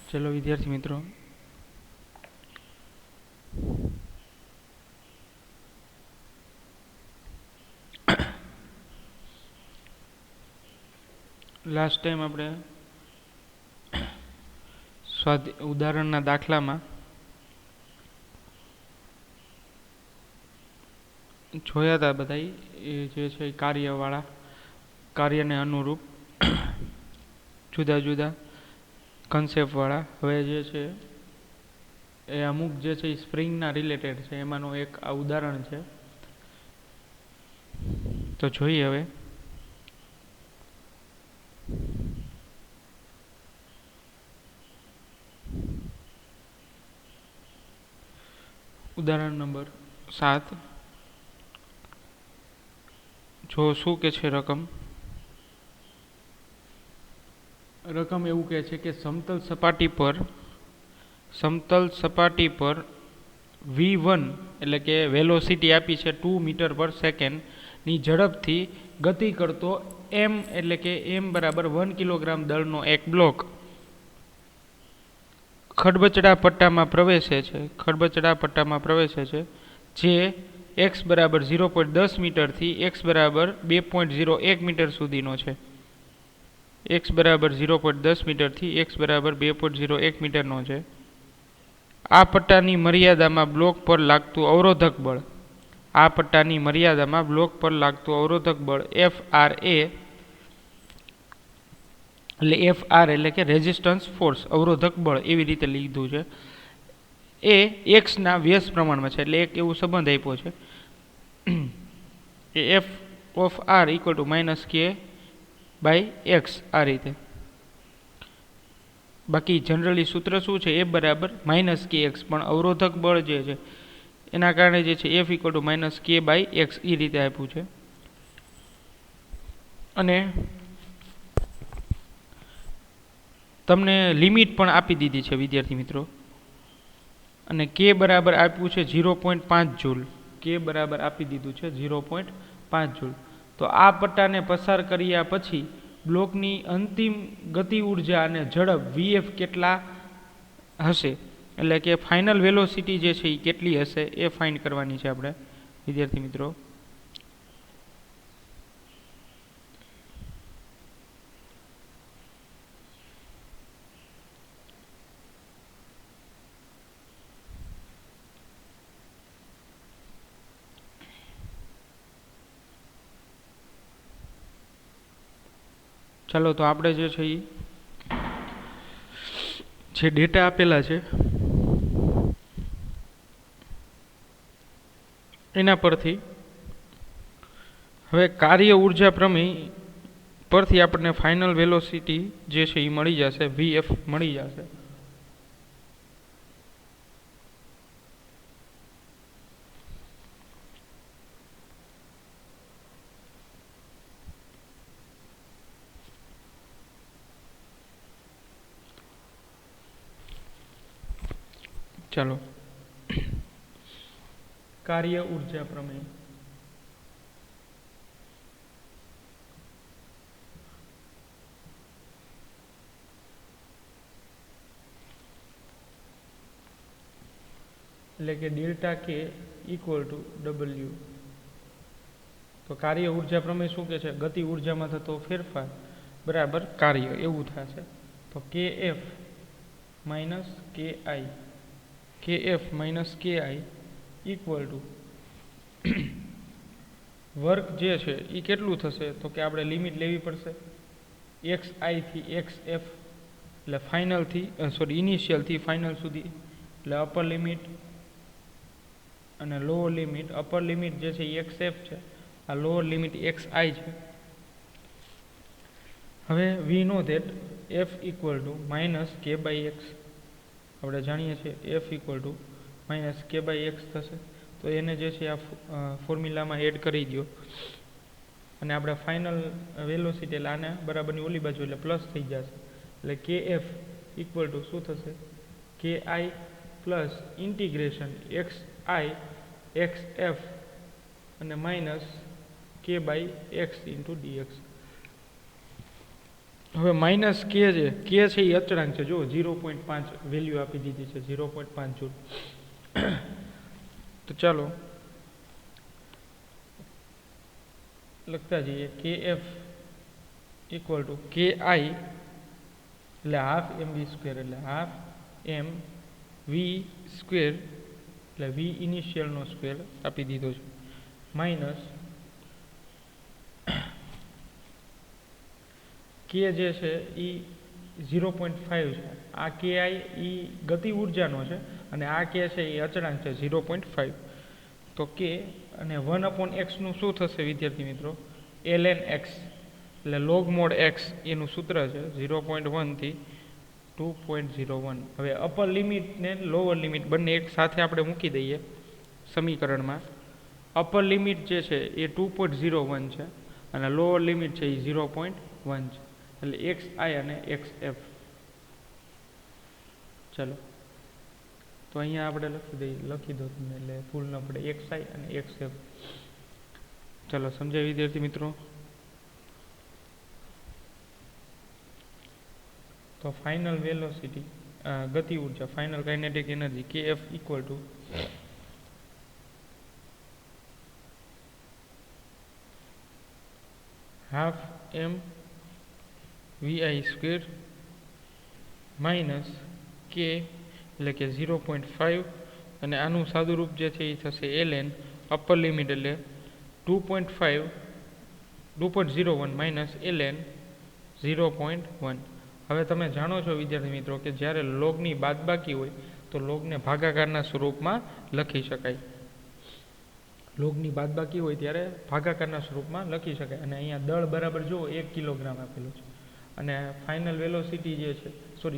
ચલો વિદ્યાર્થી મિત્રો, લાસ્ટ ટાઈમ આપણે ઉદાહરણના દાખલામાં જોયા હતા બધા એ જે છે કાર્યવાળા કાર્યને અનુરૂપ જુદા જુદા કન્સેપ્ટવાળા. હવે જે છે એ અમુક જે છે એ સ્પ્રિંગના રિલેટેડ છે, એમાંનું એક આ ઉદાહરણ છે. તો જોઈએ હવે. ઉદાહરણ નંબર 7. જો શું કે છે રકમ એવું કહે છે કે સમતલ સપાટી પર v1 એટલે કે વેલોસિટી આપી છે 2 મીટર પર સેકન્ડ ની ઝડપથી ગતિ કરતો m એટલે કે m બરાબર 1 કિલોગ્રામ દળનો એક બ્લોક ખડબચડા પટ્ટામાં પ્રવેશે છે જે x બરાબર 0.10 મીટરથી x બરાબર 2.01 મીટર સુધીનો છે. x બરાબર 0.10 મીટરથી x બરાબર 2.01 મીટરનો છે. આ પટ્ટાની મર્યાદામાં બ્લોક પર લાગતું અવરોધક બળ FR એટલે કે રેઝિસ્ટન્સ ફોર્સ, અવરોધક બળ એવી રીતે લીધું છે. એ x ના વ્યસ્ત પ્રમાણમાં છે, એટલે એક એવું સંબંધ આપ્યો છે કે F of R equal to minus K by X. આ રીતે. બાકી જનરલી સૂત્ર શું છે? F બરાબર માઇનસ KX, પણ અવરોધક બળ જે છે એના કારણે જે છે F equal to minus K by X એ રીતે આપ્યું છે. અને તમને લિમિટ પણ આપી દીધી છે વિદ્યાર્થી મિત્રો. અને K બરાબર આપ્યું છે 0.5 જૂલ. K બરાબર આપી દીધું છે 0.5 જૂલ. તો આ પટ્ટાને પસાર કર્યા પછી બ્લોકની અંતિમ ગતિ ઉર્જા અને ઝડપ Vf કેટલા હશે, એટલે કે ફાઇનલ વેલોસિટી જે છે એ કેટલી હશે એ ફાઇન્ડ કરવાની છે આપણે વિદ્યાર્થી મિત્રો. ચાલો, તો આપણે જે છે જે ડેટા આપેલા છે એના પરથી હવે કાર્ય ઉર્જા પ્રમેય પરથી આપણને ફાઇનલ વેલોસિટી જે છે એ મળી જશે, Vf મળી જશે. ચાલો, કાર્ય ઉર્જા પ્રમેય. એટલે કે delta K equal to W. તો કાર્ય ઉર્જા પ્રમેય શું કે છે? ગતિ ઉર્જામાં થતો ફેરફાર બરાબર કાર્ય, એવું થશે. તો KF minus KI equal to work જે છે એ કેટલું થશે? તો કે આપણે લિમિટ લેવી પડશે XI થી XF, એટલે ઇનિશિયલથી ફાઇનલ સુધી, એટલે અપર લિમિટ અને લોઅર લિમિટ. અપર લિમિટ જે છે એ XF છે, આ લોઅર લિમિટ XI છે. હવે we know that F equal to minus K by X. આપણે જાણીએ છીએ F equal to minus K by X થશે. તો એને જે છે આ ફોર્મ્યુલામાં એડ કરી દો, અને આપણે ફાઇનલ વેલોસિટી એટલે આને બરાબરની ઓલી બાજુ એટલે પ્લસ થઈ જશે. એટલે KF ઇક્વલ ટુ શું થશે? KI plus integration XI XF અને minus K by X into DX. હવે માઇનસ કે છે એ અચળાંક છે, જો 0.5 વેલ્યુ આપી દીધી છે, 0.5 જૂલ. તો ચાલો લખતા જઈએ. કે એફ ઇક્વલ ટુ કે આઈ એટલે હાફ એમ વી સ્ક્વેર, એટલે હાફ એમ વી સ્ક્વેર એટલે વી ઇનિશિયલનો સ્ક્વેર આપી દીધો છે, માઇનસ કે જે છે એ 0.5 છે. આ કે આઈ એ ગતિ ઉર્જાનો છે અને આ કે છે એ અચળાંક છે 0.5. તો કે અને 1/x નું શું થશે વિદ્યાર્થી મિત્રો? ln x એટલે log mod x એનું સૂત્ર છે 0.1 થી 2.01. હવે અપર લિમિટ ને લોઅર લિમિટ બંને એક સાથે આપણે મૂકી દઈએ સમીકરણમાં. અપર લિમિટ જે છે એ 2.01 છે અને લોઅર લિમિટ છે એ 0.1 છે, એટલે xi અને xf. ચલો તો અહીંયા આપણે લખી દો તમને, એટલે ભૂલ ન પડે, xi અને xf. ચલો સમજાય વિદ્યાર્થી મિત્રો? તો ફાઇનલ વેલોસિટી ગતિ ઉર્જા, final kinetic energy kf equal to half m v square minus k એટલે કે 0.5 અને આનું સાદુરૂપ જે છે એ થશે ln અપર લિમિટ એટલે 2.01 માઇનસ ln 0.1. હવે તમે જાણો છો વિદ્યાર્થી મિત્રો કે જ્યારે લોગની બાદબાકી હોય તો લોગને ભાગાકારના સ્વરૂપમાં લખી શકાય. લોગની બાદબાકી હોય ત્યારે ભાગાકારના સ્વરૂપમાં લખી શકાય. અને અહીંયા દળ બરાબર જુઓ 1 કિલોગ્રામ આપેલું છે અને ફાઇનલ વેલોસિટી જે છે,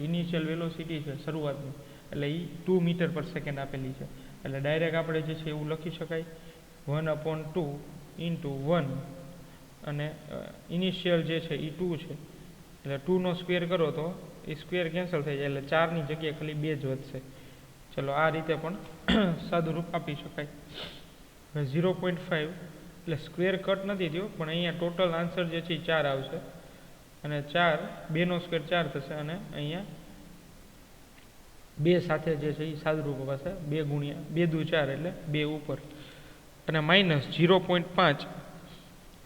ઇનિશિયલ વેલોસિટી છે શરૂઆતની, એટલે એ 2 મીટર પર સેકન્ડ આપેલી છે. એટલે ડાયરેક્ટ આપણે જે છે એવું લખી શકાય 1/2 ઇન્ટુ 1 અને ઇનિશિયલ જે છે એ 2 છે, એટલે 2 નો સ્ક્વેર કરો તો એ સ્ક્વેર કેન્સલ થઈ જાય, એટલે 4ની જગ્યાએ ખાલી 2 જ વધશે. ચલો આ રીતે પણ સાદુરૂપ આપી શકાય. હવે 0.5 એટલે સ્ક્વેર કટ નથી થયો, પણ અહીંયા ટોટલ આન્સર જે છે એ 4 આવશે અને 4 2 નો સ્ક્વેર 4 થશે અને અહીંયા 2 સાથે જે છે એ સાદુરૂપ અપાશે, 2 ગુણ્યા 2 દુ 4 એટલે 2 ઉપર અને માઇનસ 0.5.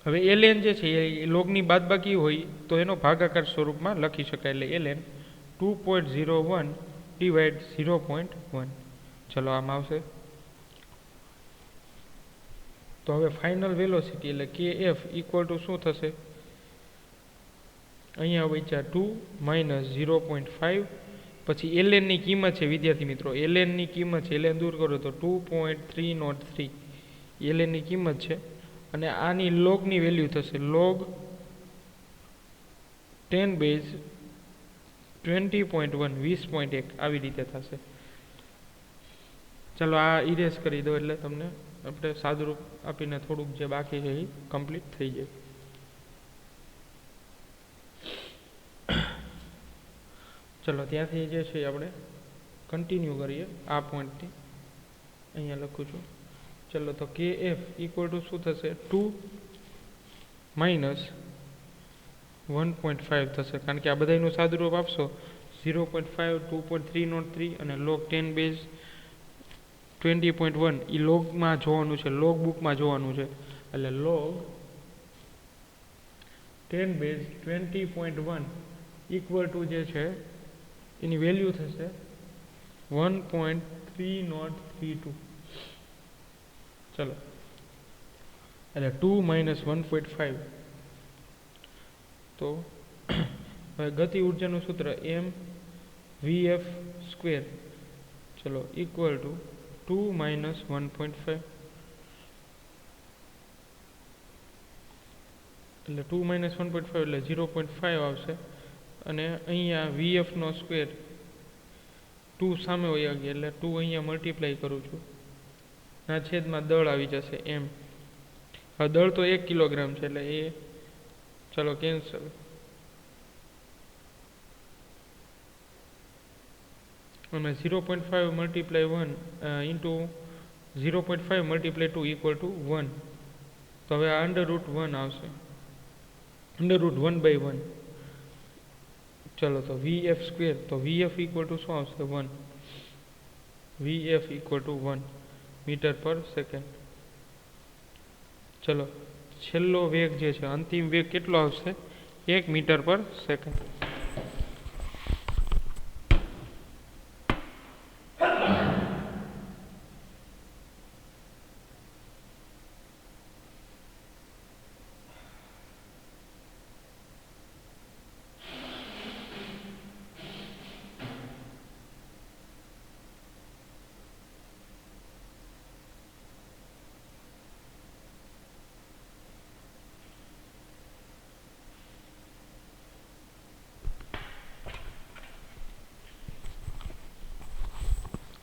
હવે ln જે છે એ લોગની બાદબાકી હોય તો એનો ભાગાકાર સ્વરૂપમાં લખી શકાય, એટલે ln 2.01 ડિવાઇડ 0.1. ચલો આમાં આવશે. તો હવે ફાઇનલ વેલોસિટી એટલે kf ઇક્વલ ટુ શું થશે? અહીંયા વચ્ચા 2 માઇનસ 0.5 પછી ln ની કિંમત છે વિદ્યાર્થી મિત્રો, ln ની કિંમત છે, ln દૂર કરો તો 2.303 ln ની કિંમત છે અને આની લોગની વેલ્યુ થશે log 10 બેઝ 20.1 20.1 આવી રીતે થશે. ચલો આ ઇરેઝ કરી દો એટલે તમને આપણે સાદુરૂપ આપીને થોડુંક જે બાકી છે એ કમ્પ્લીટ થઈ જાય. ચલો ત્યાંથી જે છે આપણે કન્ટિન્યુ કરીએ આ પોઈન્ટથી, અહીંયા લખું છું. ચલો તો kf ઇક્વલ ટુ શું થશે? 2 માઇનસ 1.5 થશે, કારણ કે આ બધાનું સાદુરૂપ આપશો 0.5 2.303 અને log 10 બેઝ 20.1 એ લોગમાં જોવાનું છે, લોગ બુકમાં જોવાનું છે. એટલે log 10 બેઝ 20.1 ઇક્વલ ટુ જે છે એની વેલ્યુ થશે 1.3032. ચલો એટલે 2 માઇનસ 1.5. તો હવે ગતિ ઉર્જાનું સૂત્ર m vf સ્ક્વેર, ચલો ઇક્વલ ટુ 2 માઇનસ 1.5 એટલે 2 માઇનસ 1.5 એટલે 0.5 આવશે અને અહીંયા vf નો સ્ક્વેર 2 સામે હોય ગયા એટલે 2 અહીંયા મલ્ટીપ્લાય કરું છું, ના છેદમાં દળ આવી જશે m. હવે દળ તો 1 કિલોગ્રામ છે એટલે એ ચલો કેન્સલ. અને 0.5 multiply 1 into 0.5 multiply 2 equal to 1. તો હવે આ અંડર રૂટ 1 આવશે, અંડર રૂટ 1/1 ચલો તો VF સ્ક્વેર, તો VF ઇક્વલ ટુ શું આવશે? 1. VF ઇક્વલ ટુ 1 મીટર પર સેકન્ડ. ચલો છેલ્લો વેગ જે છે, અંતિમ વેગ કેટલો આવશે? 1 મીટર પર સેકન્ડ.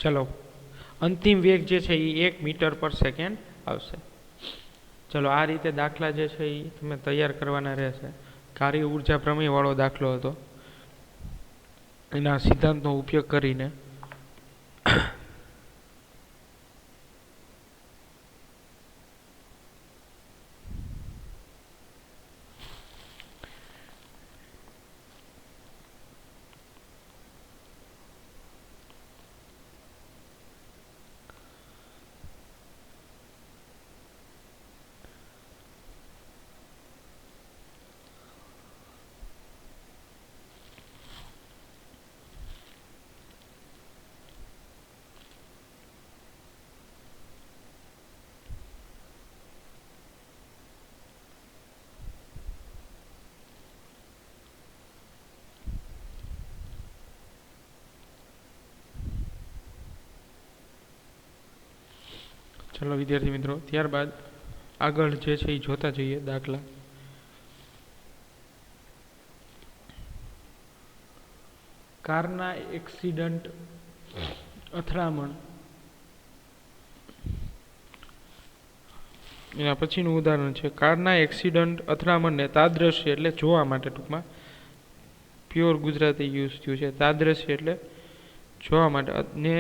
ચલો અંતિમ વેગ જે છે એ 1 મીટર પર સેકન્ડ આવશે. ચલો આ રીતે દાખલા જે છે એ તમે તૈયાર કરવાના રહેશે. કાર્ય ઉર્જા પ્રમેય વાળો દાખલો હતો. એના સિદ્ધાંતનો ઉપયોગ કરીને ચલો વિદ્યાર્થી મિત્રો, ત્યારબાદ આગળ જે છે એ જોતા જઈએ દાખલા. કારના એક્સિડન્ટ અથડામણ, એના પછીનું ઉદાહરણ છે. કારના એક્સિડન્ટ અથડામણને તાદ્રશ્ય એટલે જોવા માટે, ટૂંકમાં પ્યોર ગુજરાતી યુઝ થયું છે. તાદ્રશ્ય એટલે જોવા માટે, ને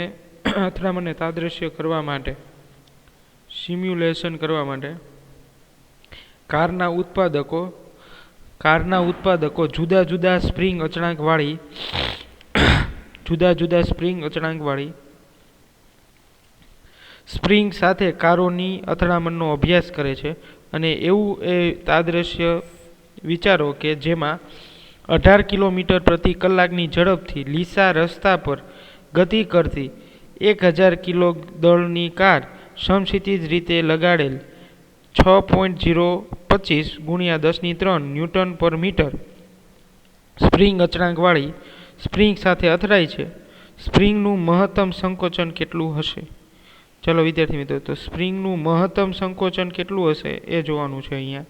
અથડામણને તાદ્રશ્ય કરવા માટે, સિમ્યુલેશન કરવા માટે કારના જુદા જુદા સ્પ્રિંગ અચળાંકવાળી સ્પ્રિંગ સાથે કારોની અથડામણનો અભ્યાસ કરે છે. અને એવું એ તાદ્રશ્ય વિચારો કે જેમાં 18 કિલોમીટર પ્રતિ કલાકની ઝડપથી લીસા રસ્તા પર ગતિ કરતી 1000 કિલો દળની કાર સમક્ષિતિજ રીતે લગાડેલ 6.025 × 10³ ન્યૂટન પર મીટર સ્પ્રિંગ અચળાંકવાળી સ્પ્રિંગ સાથે અથડાય છે. સ્પ્રિંગનું મહત્તમ સંકોચન કેટલું હશે? ચલો વિદ્યાર્થી મિત્રો, તો સ્પ્રિંગનું મહત્તમ સંકોચન કેટલું હશે એ જોવાનું છે અહીંયા.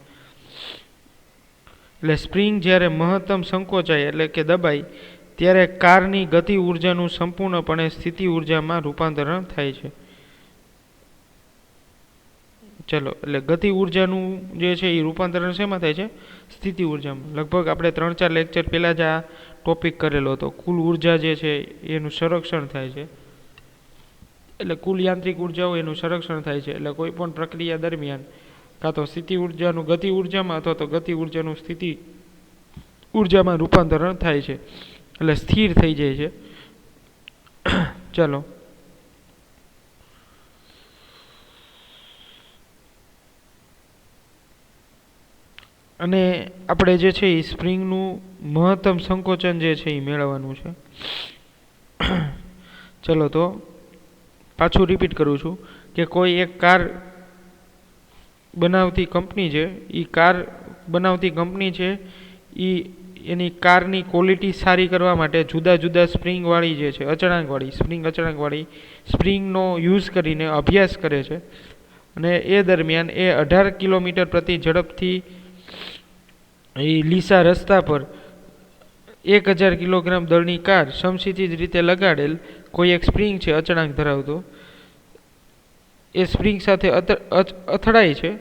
એટલે સ્પ્રિંગ જ્યારે મહત્તમ સંકોચાય એટલે કે દબાય ત્યારે કારની ગતિ ઉર્જાનું સંપૂર્ણપણે સ્થિતિ ઉર્જામાં રૂપાંતરણ થાય છે. ચલો એટલે ગતિ ઉર્જાનું જે છે એ રૂપાંતરણ શેમાં થાય છે? સ્થિતિ ઉર્જામાં. લગભગ આપણે 3-4 લેક્ચર પહેલાં જ આ ટોપિક કરેલો હતો. કુલ ઉર્જા જે છે એનું સંરક્ષણ થાય છે, એટલે કુલ યાંત્રિક ઉર્જાઓ એનું સંરક્ષણ થાય છે. એટલે કોઈ પણ પ્રક્રિયા દરમિયાન કાં તો સ્થિતિ ઉર્જાનું ગતિ ઉર્જામાં અથવા તો ગતિ ઉર્જાનું સ્થિતિ ઉર્જામાં રૂપાંતરણ થાય છે, એટલે સ્થિર થઈ જાય છે. ચલો અને આપણે જે છે એ સ્પ્રિંગનું મહત્તમ સંકોચન જે છે એ મેળવવાનું છે. ચલો તો પાછું રિપીટ કરું છું કે કોઈ એક કાર બનાવતી કંપની છે, એની કારની ક્વોલિટી સારી કરવા માટે જુદા જુદા સ્પ્રિંગવાળી જે છે અચળાંકવાળી સ્પ્રિંગનો યુઝ કરીને અભ્યાસ કરે છે. અને એ દરમિયાન એ 18 કિલોમીટર પ્રતિ ઝડપથી એ લીસા રસ્તા પર 1000 કિલોગ્રામ દળની કાર સમક્ષિતિજ રીતે લગાડેલ કોઈ એક સ્પ્રિંગ છે અચળાંક ધરાવતો, એ સ્પ્રિંગ સાથે અથડાય છે.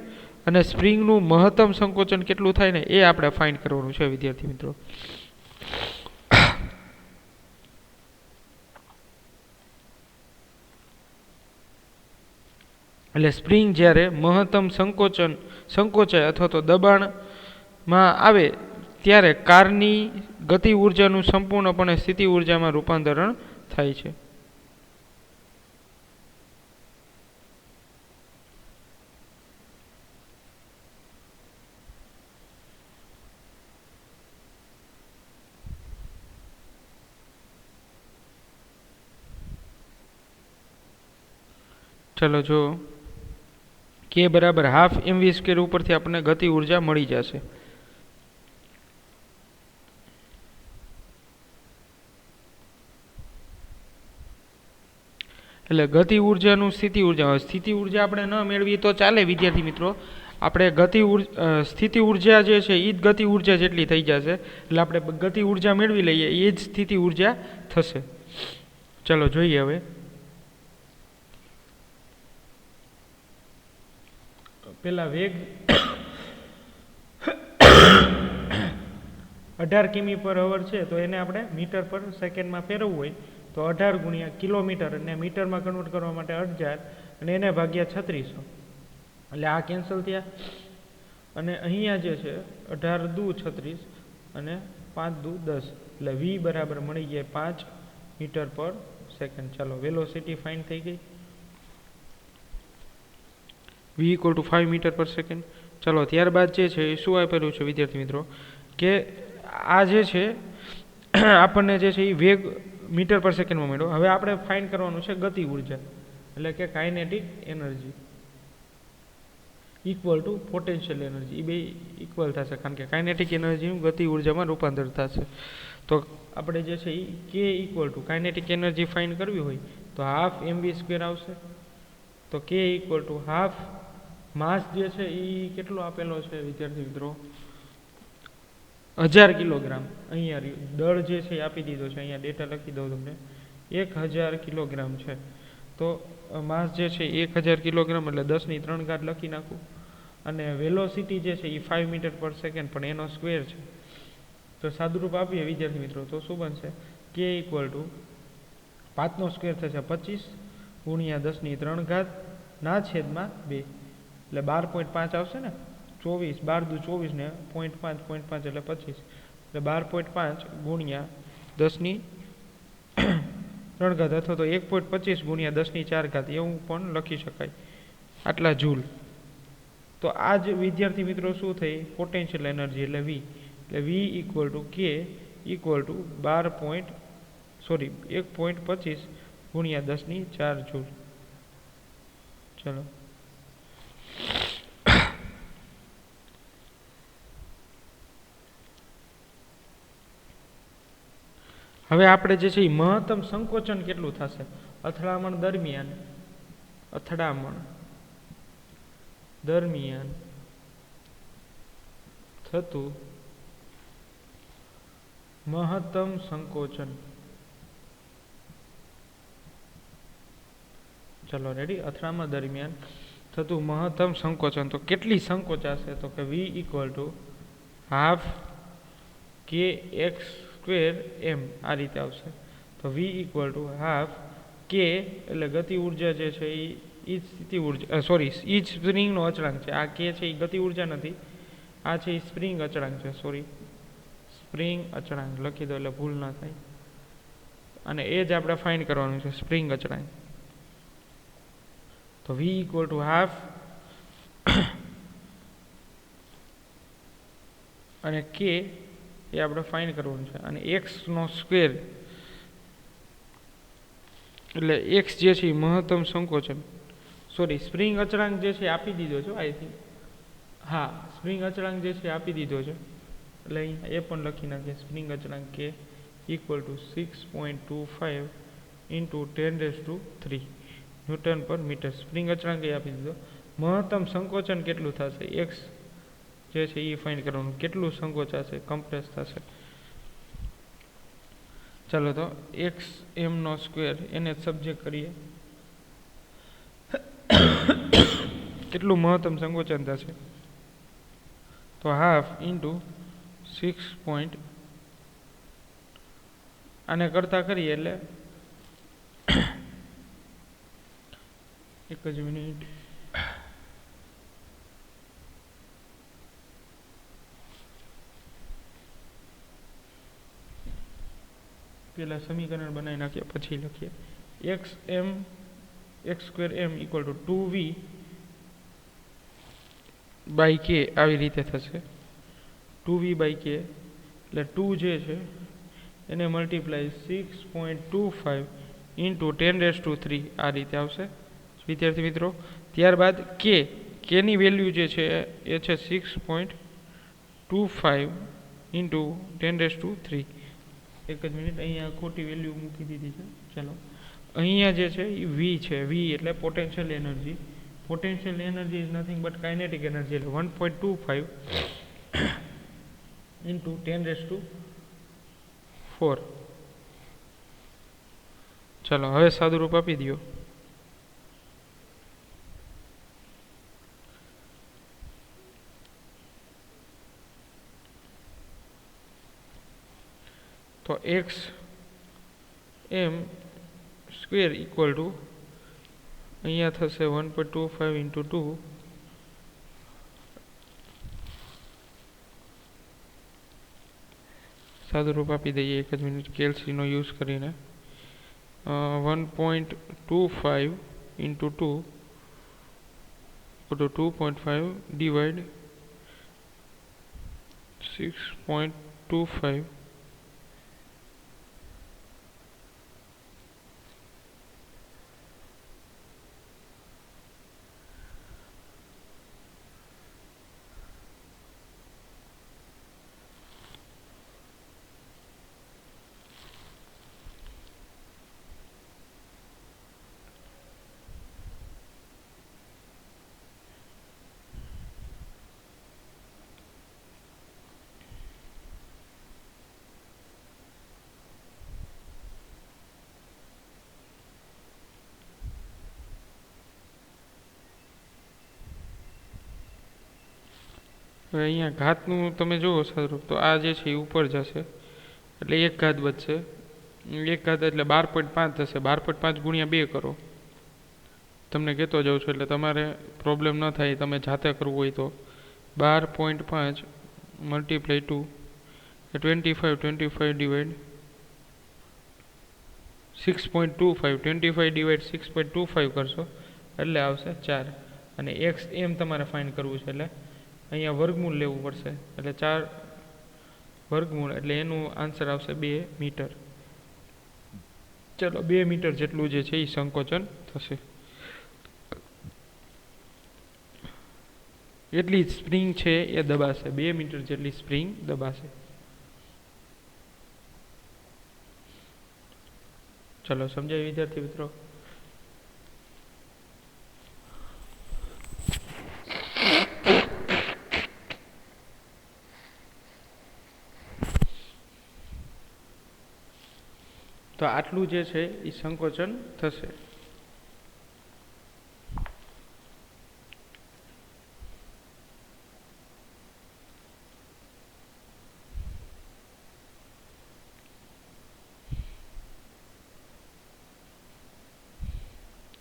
અને સ્પ્રિંગનું મહત્તમ સંકોચન કેટલું થાય ને એ આપણે ફાઇન્ડ કરવાનું છે વિદ્યાર્થી મિત્રો. એટલે સ્પ્રિંગ જ્યારે મહત્તમ સંકોચાય અથવા તો દબાણમાં આવે ત્યારે કારની ગતિ ઉર્જાનું સંપૂર્ણપણે સ્થિતિ ઉર્જામાં રૂપાંતરણ થાય છે. ચલો જો કે બરાબર હાફ mv² ઉપરથી આપણને ગતિ ઉર્જા મળી જશે. એટલે ગતિ ઉર્જાનું સ્થિતિ ઉર્જા આપણે ન મેળવીએ તો ચાલે વિદ્યાર્થી મિત્રો. આપણે સ્થિતિ ઉર્જા જે છે એ જ ગતિ ઉર્જા જેટલી થઈ જશે. એટલે આપણે ગતિ ઉર્જા મેળવી લઈએ એ જ સ્થિતિ ઉર્જા થશે. ચલો જોઈએ હવે. પેલા વેગ 18 કિમી/h છે, તો એને આપણે મીટર પર સેકન્ડમાં ફેરવવું હોય તો 18 ગુણ્યા કિલોમીટર અને મીટરમાં કન્વર્ટ કરવા માટે 1000 અને એને ભાગ્યા 3600. એટલે આ કેન્સલ થયા. અને અહીંયા જે છે 18 દુ 36 અને 5 દુ 10 એટલે v બરાબર મળી ગયા 5 મીટર/સેકન્ડ. ચાલો વેલોસિટી ફાઇન્ડ થઈ ગઈ. v = 5 મીટર/સેકન્ડ. ચલો ત્યારબાદ જે છે એ શું આપેલું છે વિદ્યાર્થી મિત્રો કે આ જે છે આપણને જે છે એ વેગ મીટર/સેકન્ડમાં મળ્યો. હવે આપણે ફાઇન્ડ કરવાનું છે ગતિ ઉર્જા, એટલે કે kinetic energy equal to potential energy. એ બે ઇક્વલ થશે કારણ કે કાઇનેટિક એનર્જીનું ગતિ ઉર્જામાં રૂપાંતર થશે. તો આપણે જે છે એ કે equal to kinetic energy find કરવી હોય તો હાફ mv² આવશે. તો કે ઇક્વલ ટુ હાફ માસ જે છે એ કેટલો આપેલો છે વિદ્યાર્થી મિત્રો 1000 કિલોગ્રામ. અહીંયા દળ જે છે એ આપી દીધો છે, અહીંયા ડેટા લખી દઉં તમને 1000 કિલોગ્રામ છે. તો માસ જે છે 1000 કિલોગ્રામ એટલે 10⁻³ લખી નાખું. અને વેલોસિટી જે છે એ 5 મીટર/સેકન્ડ પણ એનો સ્ક્વેર છે. તો સાદુરૂપ આપીએ વિદ્યાર્થી મિત્રો તો શું બનશે કે ઇક્વલ ટુ 5નો સ્ક્વેર થશે 25 ગુણ્યા 10⁻³ ના છેદમાં 2 એટલે 12.5 આવશે ને. 24 12 દુ 24 ને 0.5 એટલે 25 એટલે 12.5 ગુણ્યા 10⁻³ અથવા તો 1.25 ગુણ્યા 10⁻⁴ એવું પણ લખી શકાય, આટલા જૂલ. તો આ જ વિદ્યાર્થી મિત્રો શું થઈ પોટેન્શિયલ એનર્જી એટલે v. એટલે v ઇક્વલ ટુ કે ઇક્વલ ટુ 1.25 ગુણ્યા 10⁻⁴ જૂલ. ચલો હવે આપણે જે છે એ મહત્તમ સંકોચન કેટલું થશે અથડામણ દરમિયાન થતું મહત્તમ સંકોચન. ચલો રેડી. અથડામણ દરમિયાન થતું મહત્તમ સંકોચન તો કેટલી સંકોચાશે તો કે v equal to half kx² m આ રીતે આવશે. તો v ઇક્વલ ટુ હાફ કે એટલે ગતિ ઉર્જા જે છે એ સ્થિતિ ઉર્જા એ જ સ્પ્રિંગનો અચળાંક છે. આ કે છે એ ગતિ ઉર્જા નથી, આ છે એ સ્પ્રિંગ અચળાંક છે. સ્પ્રિંગ અચળાંક લખી દો એટલે ભૂલ ના થાય. અને એ જ આપણે ફાઇન્ડ કરવાનું છે સ્પ્રિંગ અચળાંક. તો v ઇક્વલ ટુ હાફ અને કે એ આપણે ફાઇન્ડ કરવાનું છે અને x² એટલે x જે છે મહત્તમ સંકોચન સ્પ્રિંગ અચળાંક જે છે આપી દીધો છે આઈ થિંક. હા, સ્પ્રિંગ અચળાંક જે છે આપી દીધો છે એટલે અહીંયા એ પણ લખી નાખીએ. સ્પ્રિંગ અચળાંક કે ઇક્વલ ટુ 6.25 ઇન્ટુ 10⁻³ ન્યૂટન/મીટર. સ્પ્રિંગ અચળાંક એ આપી દીધો. મહત્તમ સંકોચન કેટલું થશે x જે છે એ ફાઇન્ડ કરવાનું, કેટલું સંકોચાશે કમ્પ્રેસ થશે. ચાલો તો xm² એને સબ્જેક્ટ કરીએ. કેટલું મહત્તમ સંકોચન થશે તો હાફ ઇન્ટુ 6. આને કરતા કરીએ એટલે એક જ મિનિટ. પહેલાં સમીકરણ બનાવી નાખીએ પછી લખીએ. x square m equal to 2v by k આવી રીતે થશે. 2v બાય કે એટલે 2 જે છે એને મલ્ટીપ્લાય 6.25 ઇન્ટુ 10⁻³ આ રીતે આવશે વિદ્યાર્થી મિત્રો. ત્યારબાદ કેની વેલ્યુ જે છે એ છે 6.25 ઇન્ટુ 10⁻³. એક જ મિનિટ, અહીંયા ખોટી વેલ્યુ મૂકી દીધી છે. ચાલો, અહીંયા જે છે એ v છે. v એટલે potential energy. Potential energy is nothing but kinetic energy, એટલે 1.25 ઇન્ટુ 10⁻⁴. ચાલો હવે સાદું રૂપ આપી દો. તો x m square equal to અહીંયા થશે 1.25 ઇન્ટુ 2 સાદું રૂપ આપી દઈએ એક જ મિનિટ કેલ્સીનો યુઝ કરીને. 1.25 ઇન્ટુ 2 2.5 ડિવાઇડ 6.25 હવે અહીંયા ઘાતનું તમે જુઓ સ્વરૂપ, તો આ જે છે એ ઉપર જશે એટલે એક ઘાત વધશે. એક ઘાત એટલે 12.5 થશે. 12.5 ગુણ્યા 2 કરો. તમને કહેતો જાઉં છું એટલે તમારે પ્રોબ્લેમ ન થાય, તમે જાતે કરવું હોય તો. 12.5 મલ્ટીપ્લાય 2 એ 25 ડિવાઇડ 6.25 25 ડિવાઇડ 6.25 કરશો એટલે આવશે 4. અને એક્સ એમ તમારે ફાઇન્ડ કરવું છે એટલે અહીંયા વર્ગમૂળ લેવું પડશે, એટલે 4 વર્ગમૂળ એટલે એનું આન્સર આવશે 2 મીટર. ચલો 2 મીટર જેટલું જે છે એ સંકોચન થશે. એટલી સ્પ્રિંગ છે એ દબાશે, 2 મીટર જેટલી સ્પ્રિંગ દબાશે. ચલો સમજાય વિદ્યાર્થી મિત્રો? તો આટલું જે છે એ સંકોચન થશે.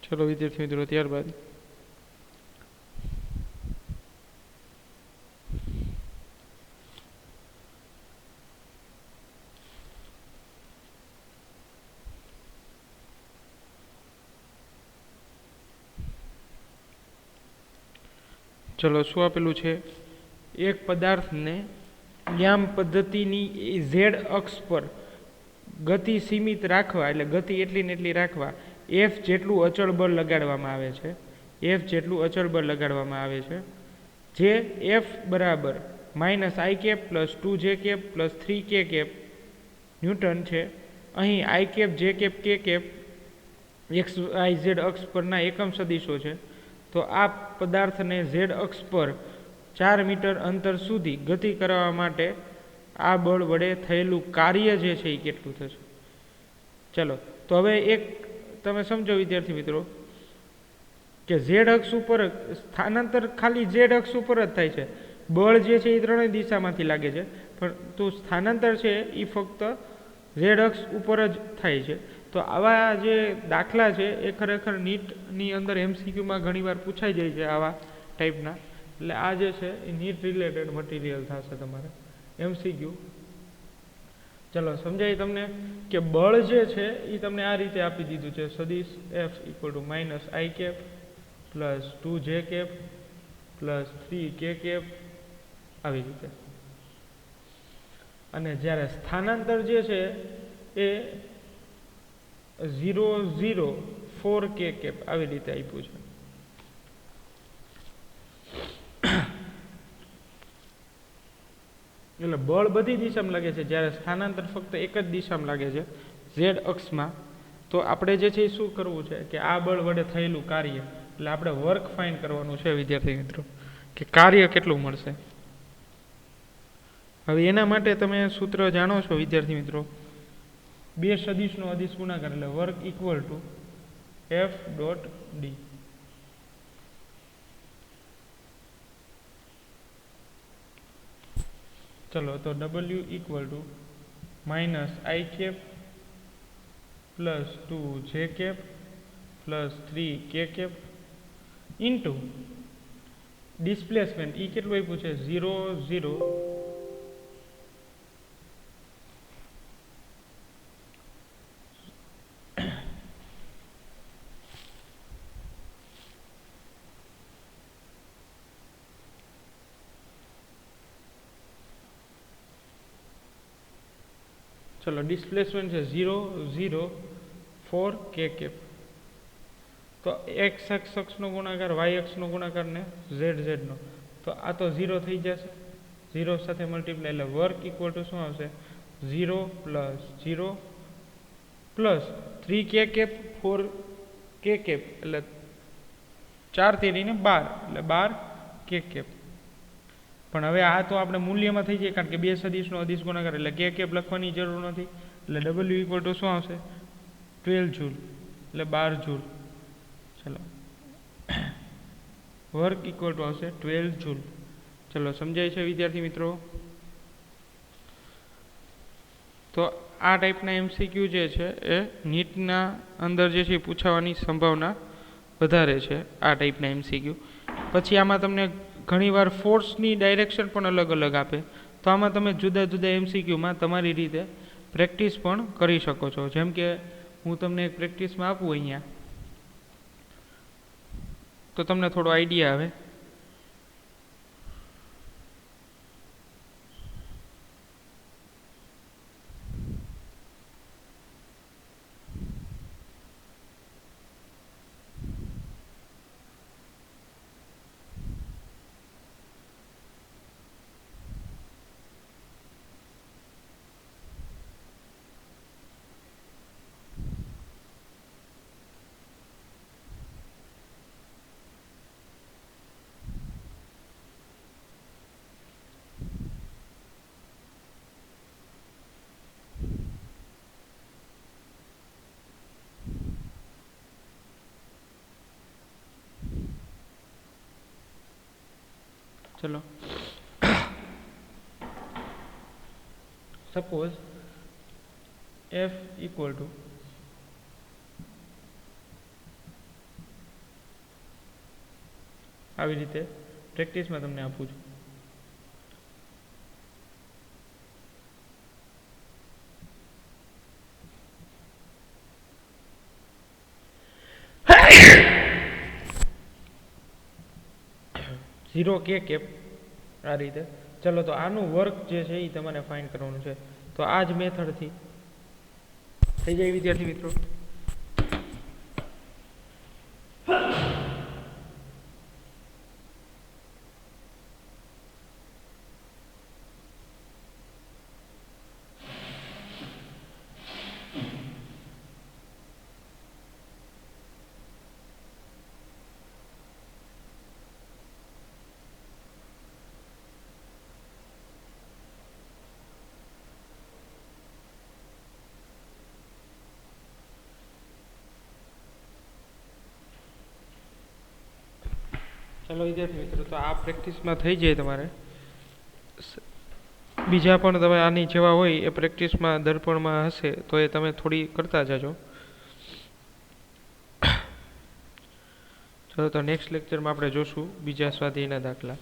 ચલો વિદ્યાર્થી મિત્રો, ત્યારબાદ ચલો શું આપેલું છે? એક પદાર્થને યામ પદ્ધતિની ઝેડ અક્ષ પર ગતિ સીમિત રાખવા, એટલે ગતિ એટલી ને એટલી રાખવા, એફ જેટલું અચળ બળ લગાડવામાં આવે છે. એફ જેટલું અચળ બળ લગાડવામાં આવે છે, જે એફ બરાબર -i cap plus 2j cap plus 3k cap newton છે. અહીં i cap, j cap, k cap x y z અક્ષ પરના એકમ સદિશો છે. તો આ પદાર્થને ઝેડ અક્ષ પર 4 મીટર અંતર સુધી ગતિ કરવા માટે આ બળ વડે થયેલું કાર્ય જે છે એ કેટલું થશે? ચલો તો હવે એક તમે સમજો વિદ્યાર્થી મિત્રો કે ઝેડ અક્ષ ઉપર સ્થાનાંતર ખાલી ઝેડ અક્ષ ઉપર જ થાય છે. બળ જે છે એ ત્રણેય દિશામાંથી લાગે છે, પરંતુ સ્થાનાંતર છે એ ફક્ત ઝેડ અક્ષ ઉપર જ થાય છે. તો આવા જે દાખલા છે એ ખરેખર નીટની અંદર MCQમાં ઘણીવાર પૂછાઈ જાય છે આવા ટાઈપના. એટલે આ જે છે એ નીટ રિલેટેડ મટીરિયલ થશે તમારે MCQ. ચલો સમજાય તમને કે બળ જે છે એ તમને આ રીતે આપી દીધું છે, સદિશ F equal to minus I cap plus 2j cap plus 3k cap આવી રીતે. અને જ્યારે સ્થાનાંતર જે છે એ 0 0 4k કેપ આવી રીતે આપ્યું છે. એટલે બળ બધી દિશામાં લાગે છે, જ્યારે સ્થાનાંતર ફક્ત એક જ દિશામાં લાગે છે ઝેડ અક્ષમાં. તો આપણે જે છે એ શું કરવું છે કે આ બળ વડે થયેલું કાર્ય, એટલે આપણે વર્ક ફાઇન્ડ કરવાનું છે વિદ્યાર્થી મિત્રો, કે કાર્ય કેટલું મળશે. હવે એના માટે તમે સૂત્ર જાણો છો વિદ્યાર્થી મિત્રો, બે સદિશનો અદિશ ગુણાકાર એટલે work equal to F dot D. ચલો તો W equal to minus I cap plus 2j cap plus 3k cap into displacement એ કેટલું આપ્યું છે 0 0 ચલો ડિસ્પ્લેસમેન્ટ છે 0 0 4k કેપ. તો x અક્ષનો ગુણાકાર y અક્ષનો ગુણાકાર ને z નો, તો આ તો 0 થઈ જશે, 0 સાથે મલ્ટીપ્લાય એટલે વર્ક ઇક્વલ ટુ શું આવશે 0 plus 0 plus 3k cap 4k cap એટલે 4 તેરીને 12 એટલે 12k કેપ. પણ હવે આ તો આપણે મૂલ્યમાં થઈ જાય, કારણ કે બે સદિશનો અદિશ ગુણાકાર એટલે k કેપ લખવાની જરૂર નથી. એટલે W ઇક્વલ ટુ શું આવશે 12 જૂલ એટલે 12 જૂલ. ચલો વર્ક ઇક્વલ ટુ આવશે 12 જૂલ. ચલો સમજાય છે વિદ્યાર્થી મિત્રો? તો આ ટાઈપના MCQ જે છે એ નીટના અંદર જે છે પૂછાવાની સંભાવના વધારે છે, આ ટાઈપના MCQ. પછી આમાં તમને ઘણીવાર ફોર્સની ડાયરેક્શન પણ અલગ અલગ આપે, તો આમાં તમે જુદા જુદા MCQમાં તમારી રીતે પ્રેક્ટિસ પણ કરી શકો છો. જેમ કે હું તમને એક પ્રેક્ટિસમાં આપું અહીંયા, તો તમને થોડો આઈડિયા આવે. ચલો સપોઝ F ઇક્વલ ટુ આવી રીતે પ્રેક્ટિસમાં તમને આપું છું. ઝીરો કે કેપ આ રીતે. ચલો તો આનું વર્ક જે છે એ તમારે ફાઇન્ડ કરવાનું છે. તો આ જ મેથડથી થઈ જાય વિદ્યાર્થી મિત્રો. ચલો વિદ્યાર્થી મિત્રો, તો આ પ્રેક્ટિસમાં થઈ જાય તમારે. બીજા પણ તમે આની જેવા હોય એ પ્રેક્ટિસમાં દર્પણમાં હશે તો એ તમે થોડી કરતા જજો. ચલો તો નેક્સ્ટ લેક્ચરમાં આપણે જોશું બીજા સ્વાધ્યાયના દાખલા.